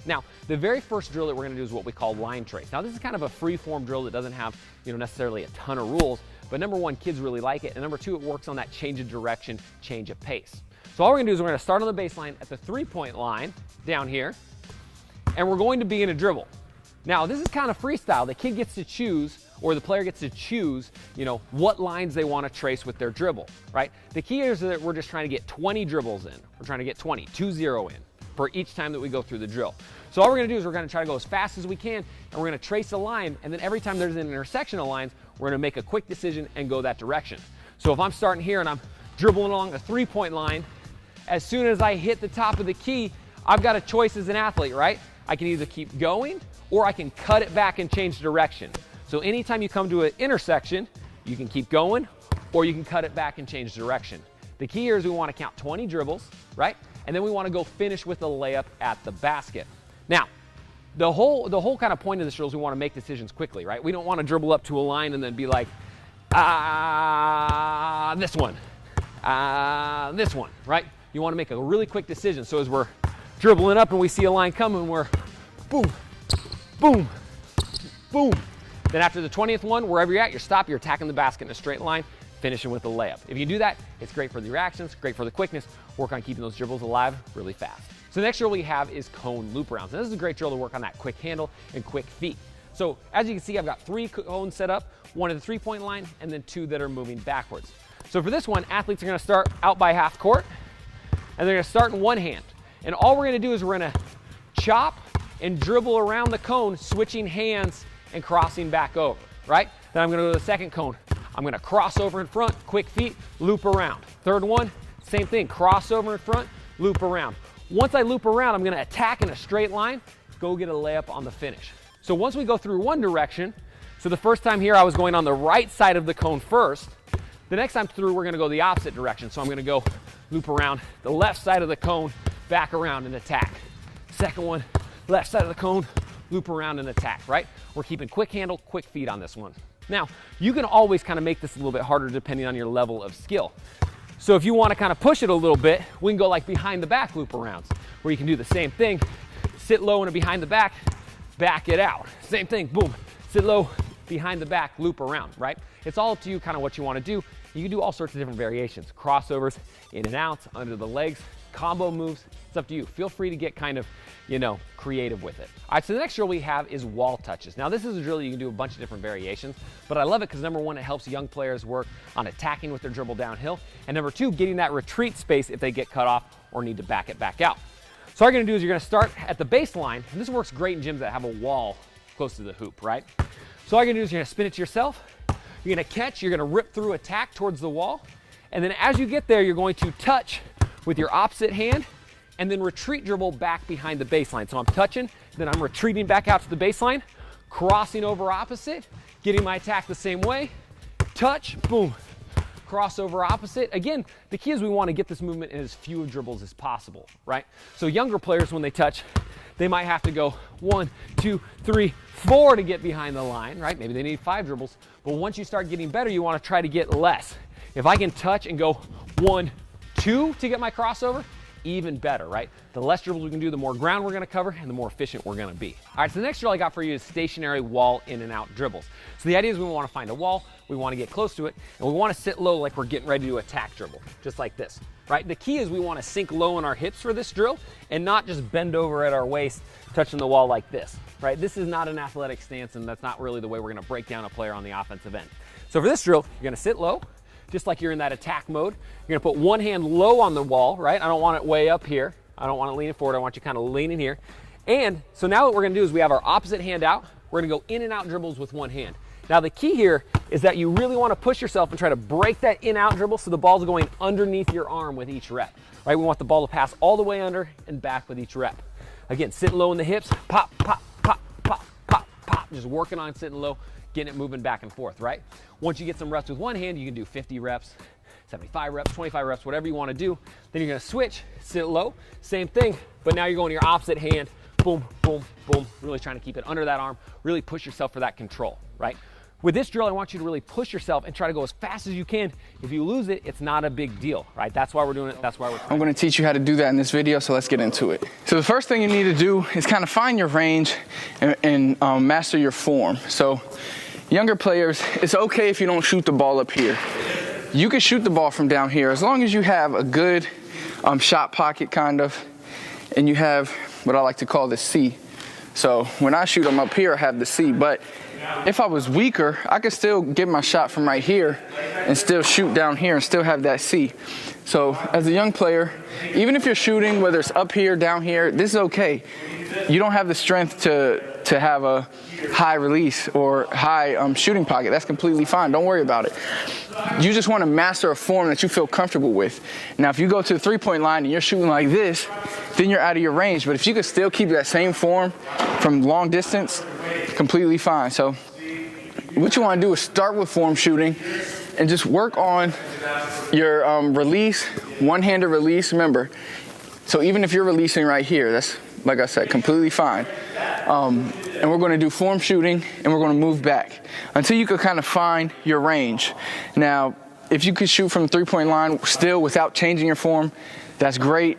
Now, the very first drill that we're gonna do is what we call line trace. Now, this is kind of a free-form drill that doesn't have, necessarily a ton of rules, but number one, kids really like it, and number two, it works on that change of direction, change of pace. So all we're gonna do is we're gonna start on the baseline at the 3-point line down here, and we're going to be in a dribble. Now, this is kind of freestyle. The kid gets to choose, or the player gets to choose, what lines they want to trace with their dribble, right? The key is that we're just trying to get 20 dribbles in. We're trying to get 20 in for each time that we go through the drill. So all we're gonna do is we're gonna try to go as fast as we can, and we're gonna trace a line, and then every time there's an intersection of lines, we're gonna make a quick decision and go that direction. So if I'm starting here and I'm dribbling along a 3-point line, as soon as I hit the top of the key, I've got a choice as an athlete, right? I can either keep going, or I can cut it back and change direction. So anytime you come to an intersection, you can keep going, or you can cut it back and change direction. The key here is we want to count 20 dribbles, right? And then we want to go finish with a layup at the basket. Now, the whole kind of point of this drill is we want to make decisions quickly, right? We don't want to dribble up to a line and then be like, this one, right? You want to make a really quick decision. So as we're dribbling up and we see a line coming, we're boom, boom, boom. Then after the 20th one, wherever you're at, you're attacking the basket in a straight line, finishing with a layup. If you do that, it's great for the reactions, great for the quickness, work on keeping those dribbles alive really fast. So the next drill we have is cone loop rounds. And this is a great drill to work on that quick handle and quick feet. So as you can see, I've got 3 cones set up, 1 at the 3-point line, and then 2 that are moving backwards. So for this one, athletes are gonna start out by half court, and they're gonna start in one hand. And all we're gonna do is we're gonna chop and dribble around the cone, switching hands and crossing back over, right? Then I'm gonna go to the second cone. I'm gonna cross over in front, quick feet, loop around. Third one, same thing, cross over in front, loop around. Once I loop around, I'm gonna attack in a straight line, go get a layup on the finish. So once we go through one direction, so the first time here I was going on the right side of the cone first, the next time through we're gonna go the opposite direction. So I'm gonna go loop around the left side of the cone, back around and attack. Second one, left side of the cone, loop around and attack, right? We're keeping quick handle, quick feet on this one. Now, you can always kind of make this a little bit harder depending on your level of skill. So if you want to kind of push it a little bit, we can go like behind the back loop arounds, where you can do the same thing, sit low in a behind the back it out. Same thing, boom, sit low, behind the back, loop around, right? It's all up to you kind of what you want to do. You can do all sorts of different variations, crossovers, in and outs, under the legs, combo moves. It's up to you. Feel free to get kind of, creative with it. All right, so the next drill we have is wall touches. Now this is a drill you can do a bunch of different variations, but I love it because number one, it helps young players work on attacking with their dribble downhill, and number two, getting that retreat space if they get cut off or need to back it back out. So all you're gonna do is you're gonna start at the baseline, and this works great in gyms that have a wall close to the hoop, right? So all you're gonna do is you're gonna spin it to yourself, you're gonna catch, you're gonna rip through attack towards the wall, and then as you get there, you're going to touch with your opposite hand, and then retreat dribble back behind the baseline. So I'm touching, then I'm retreating back out to the baseline, crossing over opposite, getting my attack the same way, touch, boom, cross over opposite. Again, the key is we want to get this movement in as few dribbles as possible, right? So younger players, when they touch, they might have to go 1, 2, 3, 4 to get behind the line, right? Maybe they need 5 dribbles, but once you start getting better, you want to try to get less. If I can touch and go 1, 2 to get my crossover, even better, right? The less dribbles we can do, the more ground we're gonna cover and the more efficient we're gonna be. All right, so the next drill I got for you is stationary wall in and out dribbles. So the idea is we wanna find a wall, we wanna get close to it, and we wanna sit low like we're getting ready to attack dribble, just like this, right? The key is we wanna sink low in our hips for this drill and not just bend over at our waist, touching the wall like this, right? This is not an athletic stance, and that's not really the way we're gonna break down a player on the offensive end. So for this drill, you're gonna sit low, just like you're in that attack mode. You're gonna put one hand low on the wall, right? I don't want it way up here. I don't want it leaning forward. I want you kind of leaning here. And so now what we're gonna do is we have our opposite hand out. We're gonna go in and out dribbles with one hand. Now the key here is that you really wanna push yourself and try to break that in-out dribble so the ball's going underneath your arm with each rep, right? We want the ball to pass all the way under and back with each rep. Again, sit low in the hips, pop, pop, pop, pop, pop, pop. Just working on sitting low, getting it moving back and forth, right? Once you get some reps with one hand, you can do 50 reps, 75 reps, 25 reps, whatever you want to do. Then you're going to switch, sit low, same thing, but now you're going to your opposite hand, boom, boom, boom, really trying to keep it under that arm, really push yourself for that control, right? With this drill, I want you to really push yourself and try to go as fast as you can. If you lose it, it's not a big deal, right? That's why we're doing it. That's why we're I'm gonna teach you how to do that in this video, so let's get into it. So the first thing you need to do is kind of find your range and master your form. So younger players, it's okay if you don't shoot the ball up here. You can shoot the ball from down here as long as you have a good shot pocket kind of, and you have what I like to call the C. So when I shoot them up here, I have the C, but if I was weaker, I could still get my shot from right here and still shoot down here and still have that C. So as a young player, even if you're shooting, whether it's up here, down here, this is okay. You don't have the strength to have a high release or high shooting pocket. That's completely fine. Don't worry about it. You just want to master a form that you feel comfortable with. Now, if you go to the three-point line and you're shooting like this, then you're out of your range. But if you could still keep that same form from long distance, completely fine. So what you want to do is start with form shooting and just work on your release, one-handed release. Remember, so even if you're releasing right here, that's, like I said, completely fine. And we're going to do form shooting and we're going to move back until you can kind of find your range. Now, if you could shoot from the three-point line still without changing your form, that's great.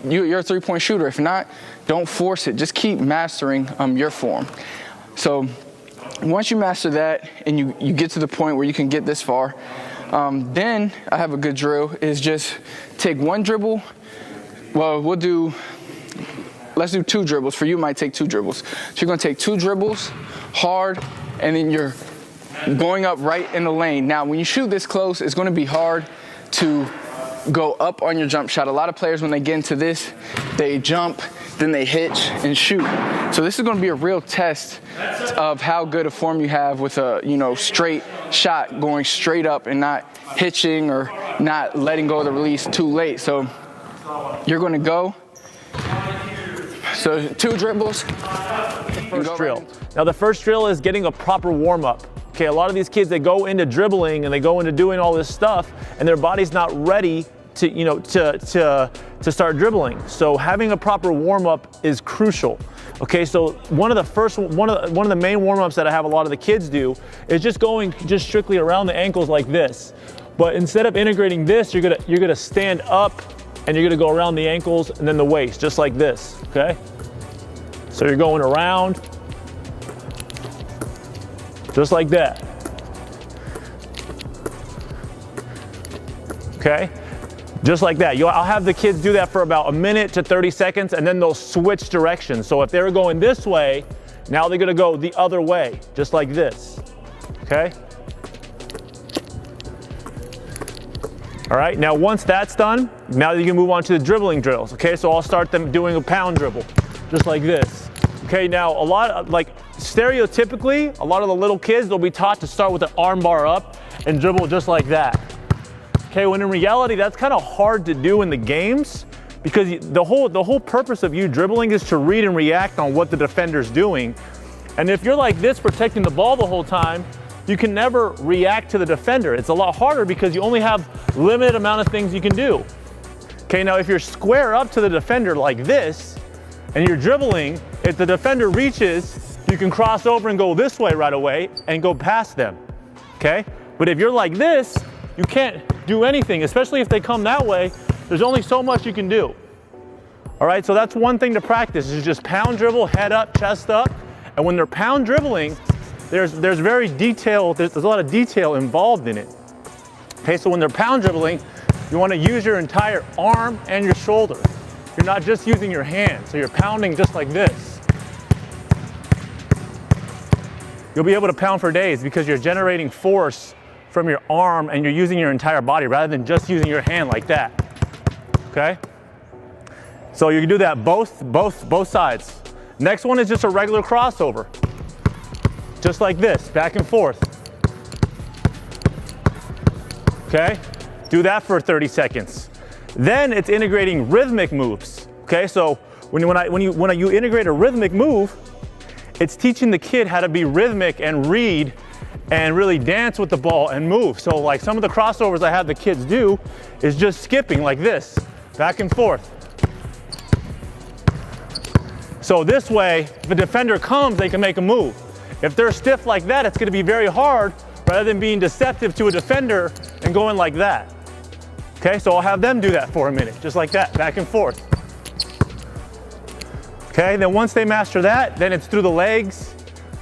You're a three-point shooter. If not, don't force it. Just keep mastering your form. So once you master that and you get to the point where you can get this far, then I have a good drill is just take one dribble. Well, let's do two dribbles. For you, it might take two dribbles. So you're gonna take two dribbles hard, and then you're going up right in the lane. Now, when you shoot this close, it's gonna be hard to go up on your jump shot. A lot of players, when they get into this, they jump, then they hitch and shoot. So this is gonna be a real test of how good a form you have with a straight shot, going straight up and not hitching or not letting go of the release too late. So you're gonna go. So two dribbles. First drill. Now the first drill is getting a proper warm up. Okay, a lot of these kids, they go into dribbling and they go into doing all this stuff and their body's not ready to start dribbling. So having a proper warm up is crucial. Okay, so one of the main warm ups that I have a lot of the kids do is just going strictly around the ankles like this. But instead of integrating this, you're gonna stand up and you're gonna go around the ankles and then the waist, just like this, okay? So you're going around, just like that. Okay? Just like that. I'll have the kids do that for about a minute to 30 seconds and then they'll switch directions. So if they were going this way, now they're gonna go the other way, just like this, okay? All right, now once that's done, now you can move on to the dribbling drills, okay? So I'll start them doing a pound dribble, just like this. Okay, now stereotypically, a lot of the little kids, they'll be taught to start with an arm bar up and dribble just like that. Okay, when in reality, that's kind of hard to do in the games because the whole purpose of you dribbling is to read and react on what the defender's doing. And if you're like this, protecting the ball the whole time, you can never react to the defender. It's a lot harder because you only have limited amount of things you can do. Okay, now if you're square up to the defender like this, and you're dribbling, if the defender reaches, you can cross over and go this way right away and go past them, okay? But if you're like this, you can't do anything, especially if they come that way. There's only so much you can do. All right, so that's one thing to practice is just pound dribble, head up, chest up. And when they're pound dribbling, there's a lot of detail involved in it. Okay, so when they're pound dribbling, you want to use your entire arm and your shoulder. You're not just using your hand, so you're pounding just like this. You'll be able to pound for days because you're generating force from your arm and you're using your entire body rather than just using your hand like that, okay? So you can do that both sides. Next one is just a regular crossover. Just like this, back and forth. Okay? Do that for 30 seconds. Then it's integrating rhythmic moves. Okay, so when you integrate a rhythmic move, it's teaching the kid how to be rhythmic and read and really dance with the ball and move. So like some of the crossovers I have the kids do is just skipping like this, back and forth. So this way, if a defender comes, they can make a move. If they're stiff like that, it's gonna be very hard rather than being deceptive to a defender and going like that. Okay, so I'll have them do that for a minute, just like that, back and forth. Okay, then once they master that, then it's through the legs,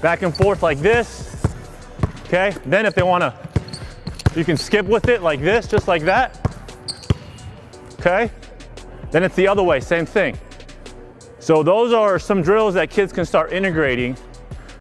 back and forth like this. Okay, then if they wanna, you can skip with it like this, just like that. Okay, then it's the other way, same thing. So those are some drills that kids can start integrating